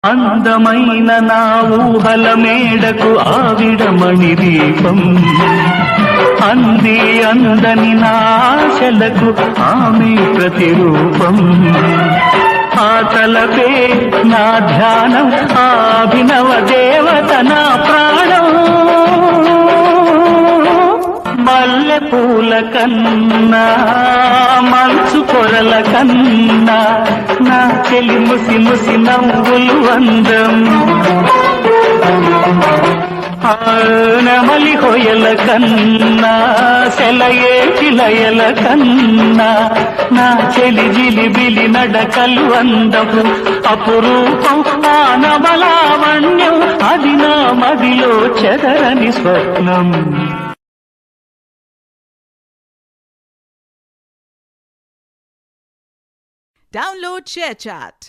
అందమైన నా ఊహల మేడకు ఆవిడమణి దీపం, అంది అందని నా ఆశలకు ఆమె ప్రతిరూపం. ఆ తలపే నా ధ్యానం, ఆ అభినవ దేవత నా ప్రాణం. మల్లె పూల కన్నా మంచు పొరల కన్నా నా చెలి ముసి ముసి నవ్వులు అందం. నెమలి హొయల కన్నా సెలయేటి లయల కన్నా నా చెలి జిలిబిలి నడకలు అందము. అపురూపం ఆనవలావణ్యం, అది నా మదిలో చెదరని స్వప్నం. Download ShareChat.